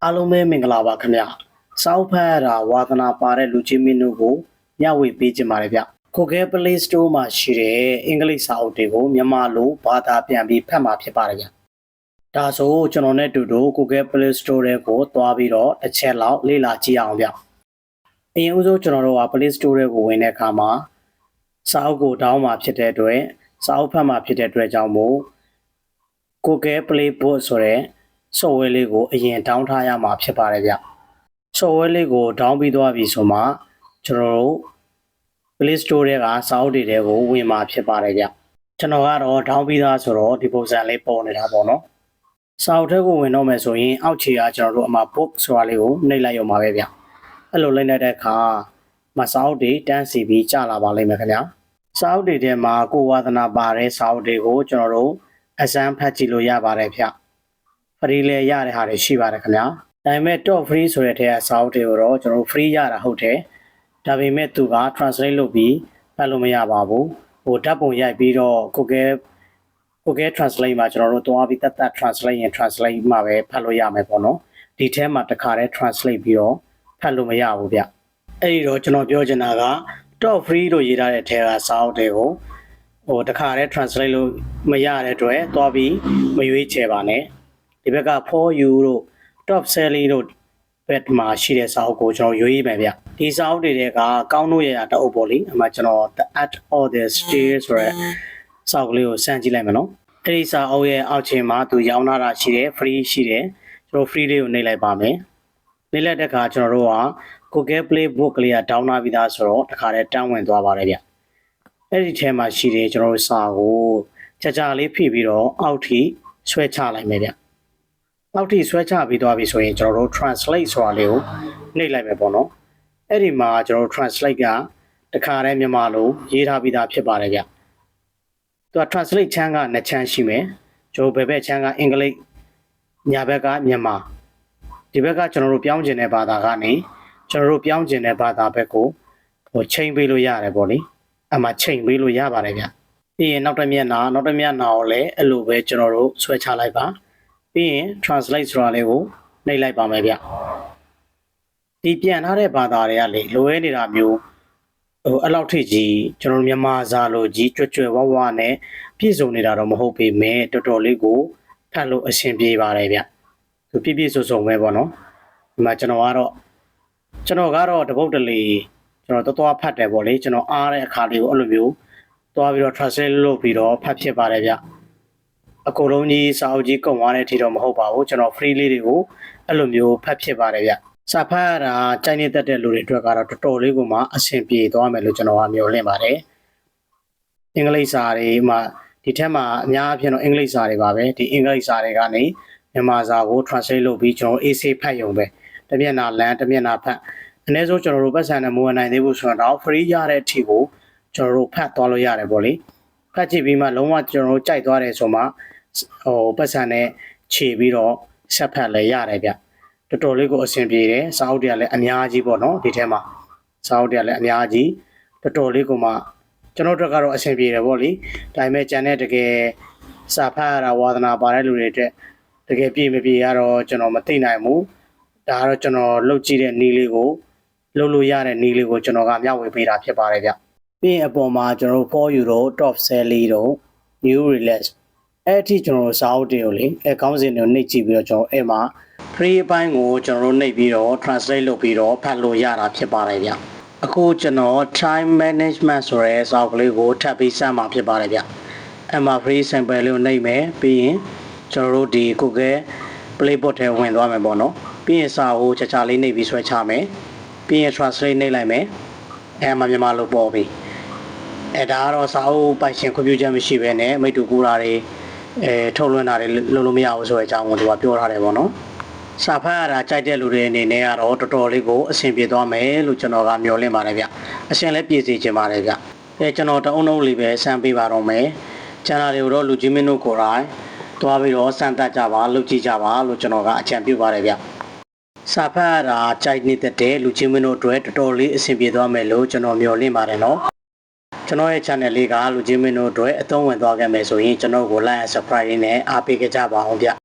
အားလုံးပဲမင်္ဂလာပါခင်ဗျာစောက်ဖတ်ရတာဝါသနာပါတဲ့လူချင်းမင်းတို့ကိုမျှဝေပေးခြင်းပါတယ်ဗျကိုကဲ Play Store မှာရှိတဲ့အင်္ဂလိပ်စာအုပ်တွေကိုမြန်မာလိုဘာသာပြန်ပြီးဖတ်မှာဖြစ်ပါတယ်ဗျဒါဆိုကျွန်တော်နဲ့တူတူကိုကဲ Play Store တွေကိုသွားပြီးတော့တစ်ချက်လောက်လေ့လာကြည့်အောင်ဗျအရင်ဦးဆုံးကျွန်တော်တို့က Play Store တွေကိုဝင်တဲ့အခါမှာစာအုပ်ကိုတောင်းမှာဖြစ်တဲ့အတွက်စာအုပ်ဖတ်မှာဖြစ်တဲ့အတွက်ကြောင့်မို့ကိုကဲ Play Book ဆိုတဲ့software လေးကိုအရင်တောင်းထားရမှာဖြစ်ပါတယ်ဗျ software လေးကိုတောင်းပြီးသွားပြီဆိုမှကျွန်တော်တို့ Play Store တွေကစာအုပ်တွေကိုဝင်မှာဖြစ်ပါတယ်ဗျကျွန်တော်ကတော့တောင်းပြီးသားဆိုတော့ဒီပုံစံလေးပေါ်နေတာပေါ့နော်စာအုပ်ထဲကိုဝင်တော့မယ်ဆိုရင်အောက်ခြေကကျွန်တော်တို့အမှာ book ဆိုတာလေးကိုနှိပ်လိုက်ရမှာပဲဗျအဲ့လိုလိုက်တဲ့အခါစာအုပ်တွေတန်းစီပြီးကြာလာပါလိမ့်မယ်ခင်ဗျာစာအုပ်တွေထဲမှာကိုဝါသနာပါတဲ့စာအုပ်တွေကိုကျွန်တော်တို့အစမ်းဖတ်ကြည့်လို့ရပါတယ်ဗျfree လဲရတဲ့ဟာတွေရှိပါတယ်ခင်ဗျာဒါပေမဲ့ top free ဆိုတဲ့ထဲကစာအုပ်တွေကိုတော့ကျွန်တော် free ရတာဟုတ်တယ်ဒါပေမဲ့သူက translate လုပ်ပြီးဖတ်လို့မရပါဘူးဟိုဓာတ်ပုံရိုက်ပြီးတော့ကိုကဲ translate မှာကျွန်တော်တို့သွားပြီးတတ် translate ရင် translate မှာပဲဖတ်လို့ရမယ်ပေါ့နော်ဒီထဲမှာတစ်ခါတည်း translate ပြီးတော့ဖတ်လို့မရဘူးဗျအဲ့ဒီတော့ကျွန်တော်ပြောချင်တာက top free လို့ရေးထားတဲ့ထဲကစာအုပ်တွေကိုဟိုတစ်ခါတည်း translate လို့မရတဲ့အတွက်သွားပြီးမရွေးချယ်ပါနဲ့ဒီဘက်က for you တို့ top selling တို့ဘက်မှာရှိတဲ့စာအုပ်ကိုကျွန်တော်ရွေးမယ်ဗျဒီစာအုပ်တွေကကောင်းလို့ရတာတအုပ်ပေါ့လေအမှကျွန်တော် the art of the stairs ဆိုတဲ့စာအုပ်လေးကိုစမ်းကြည့်လိုက်မယ်နော်အဲ့ဒီစာအုပ်ရဲ့အောက်ခြေမှာသူရောင်းထားတာရှိတယ် free ရှိတယ်ကျွန်တော် free လေးကိုနှိပ်လိုက်ပါမယ်နှိပ်လိုက်တဲ့အခါကျွန်တော်တို့က Google Play Book ကလေးက down လာပြီးသားဆိုတော့တစ်ခါတည်းတန်းဝင်သွားပါတယ်ဗျအဲ့ဒီထဲမှာရှိတယ်ကျွန်တော်တို့စာကိုကြာလေးဖိပြီးတော့အောက်ထိဆွဲချလိုက်မယ်ဗျအောက်ထိဆွဲချပြီးသွားပြီဆိုရင်ကျွန်တော်တို့ translate ဆိုတာလေးကိုနှိပ်လိုက်မယ်ပေါ့နော်အဲ့ဒီမှာကျွန်တော်တို့ translate ကတခါတည်းမြန်မာလိုရေးထားပြီးသားဖြစ်ပါတယ်ဗျသူက translate ချမ်းက2ချမ်းရှိမယ်ကျွန်တော်ဘယ်ဘက်ချမ်းကအင်္ဂလိပ်ညာဘက်ကမြန်မာဒီဘက်ကကျွန်တော်တို့ပြောင်းကျင်တဲ့ဘာသာကနေကျွန်တော်တို့ပြောင်းကျင်တဲ့ဘာသာဘက်ကိုဟိုချိန်ပေးလို့ရတယ်ပေါ့လေအမှချိန်ပေးလို့ရပါတယ်ဗျပြီးရင်နောက်တစ်မျက်နှာကိုလည်းအဲ့လိုပဲကျွန်တော်တို့ဆွဲချလိုက်ပါပြီးရင် translate ဆိုတာလေးကိုနှိပ်လိုက်ပါမယ်ဗျဒီပြန်ထားတဲ့ဘာသာတွေကလေလိုရဲနေတာမျိုးဟိုအဲ့လောက်ထိကြီးကျွန်တော်မြန်မာစာလိုကြီးကြွဝဝနဲ့ပြည့်စုံနေတာတော့မဟုတ်ပေမဲ့တော်တော်လေးကိုဖတ်လို့အဆင်ပြေပါတယ်ဗျသူပြည့်စုံပဲပေါ့နော်ဒီမှာကျွန်တော်ကတော့တပုတ်တလေကျွန်တော်သွားဖတ်တယ်ပေါ့လေကျွန်တော်အားတဲ့အခါလေးကိုအဲ့လိုမျိုးသွားပြီးတော့ translate လုပ်ပြီးတော့ဖတ်ဖြစ်ပါတယ်ဗျအကုန်လုံးကြီးစာအုပ်ကြီးကုန်သွားတဲ့အထိတော့မဟုတ်ပါဘူးကျွန်တော် free လေးတွေကိုအဲ့လိုမျိုးဖတ်ဖြစ်ပါတယ်ဗျစာဖတ်ရတာကြိုက်နေတတ်တဲ့လူတွေအတွက်ကတော့တော်တော်လေးကိုမှအဆင်ပြေသွားမယ်လို့ကျွန်တော်ကမျှော်လင့်ပါတယ်အင်္ဂလိပ်စာတွေမှာဒီထက်မှာအများအပြားတော့အင်္ဂလိပ်စာတွေပါပဲဒီအင်္ဂလိပ်စာတွေကနေမြန်မာစာကို translate လုပ်ပြီးကျွန်တော် AC ဖတ်ရုံပဲတမျက်နှာလမ်းတမျက်နှာဖတ်အနည်းဆုံးကျွန်တော်တို့ပတ်စံနဲ့မဝင်နိုင်သေးဘူးဆိုတော့ free ရတဲ့အထိကိုကျွန်တော်တို့ဖတ်သွားလို့ရတယ်ပေါ့လေဖတ်ကြည့်ပြီးမှလုံးဝကျွန်တော်တို့ကြိုက်သွားတယ်ဆိုမှဟိုပတ်စံနဲ့ခြေပြီးတော့ဆက်ဖတ်လဲရတယ်ဗျတော်တော်လေးကိုအဆင်ပြေတယ်စာအုပ်တွေကလည်းအများကြီးပေါ့နော်ဒီထဲမှာစာအုပ်တွေကလည်းအများကြီးတော်တော်လေးကိုမှကျွန်တော်တို့ကတော့အဆင်ပြေတယ်ပေါ့လေဒါပေမဲ့ကျန်တဲ့တကယ်စာဖတ်ရတာဝါသနာပါတဲ့လူတွေအတွက်တကယ်ပြေမပြေရတော့ကျွန်တော်မသိနိုင်ဘူးဒါကတော့ကျွန်တော်လုပ်ကြည့်တဲ့နည်းလေးကိုလုပ်လို့ရတဲ့နည်းလေးကိုကျွန်တော်ကမျှဝေပေးတာဖြစ်ပါတယ်ဗျပြီးရင်အပေါ်မှာကျွန်တော်တို့ for you တို့ top selling တို့ new release အဲ့အထိကျွန်တော်တို့စာအုပ်တွေကိုလေအဲခေါင်းစဉ်တွေကိုနှိပ်ကြည့်ပြီးတော့ကျွန်တော်အဲ့မှာ free အပိုင်းကိုကျွန်တော်တို့နှိပ်ပြီးတော့ translate လုပ်ပြီးတော့ဖတ်လို့ရတာဖြစ်ပါတယ်ဗျအခုကျွန်တော် time management ဆိုတဲ့စာအုပ်ကလေးကိုထပ်ပြီးစမ်းမှာဖြစ်ပါတယ်ဗျအဲ့မှာ free sample လေးကိုနှိပ်မယ်ပြီးရင်ကျွန်တော်တို့ဒီ Google Play Book ထဲဝင်သွားမယ်ပေါ့နော်ပြီးရင်စာကိုချာလေးနှိပ်ပြီးဆွဲချမယ်ပြီးရင် translate နှိပ်လိုက်မယ်အဲ့မှာမြန်မာလိုပေါ်ပြီအဲ့ဒါကတော့စာအုပ်ပိုင်ရှင်ခွင့်ပြုချက်မရှိဘဲနဲ့မိတ္တူကူတာတွေထုတ်လွှင့်တာတွေလုပ်လို့မရဘူးဆိုတဲ့အကြောင်းကိုသူကပြောထားတယ်ပေါ့နော်စာဖတ်ရတာကြိုက်တဲ့လူတွေအနေနဲ့ကတော့တော်တော်လေးကိုအဆင်ပြေသွားမယ်လို့ကျွန်တော်ကမျှော်လင့်ပါတယ်ဗျအရှင်လည်းပြေစီချင်ပါတယ်ဗျကျွန်တော်တအုံလုံးလေးပဲစမ်းပေးပါတော့မယ်ကျန်တာတွေကိုတော့လူကြီးမင်းတို့ကိုယ်တိုင်သွားပြီးတော့စမ်းသပ်ကြပါလုပ်ကြည့်ကြပါလို့ကျွန်တော်ကအကြံပြုပါတယ်ဗျစာဖတ်ရတာကြိုက်နေတဲ့လူကြီးမင်းတို့အတွက်တော်တော်လေးအဆင်ပြေသွားမယ်လို့ကျွန်တော်မျှော်လင့်ပါတယ်နော်ကျွန်တော်ရဲ့ channel လေးကလူချင်းမင်းတို့အတွက်အသုံးဝင်သွားခဲ့မယ်ဆိုရင်ကျွန်တော်ကို like and subscribe နဲ့အားပေးကြပါအောင်ဗျ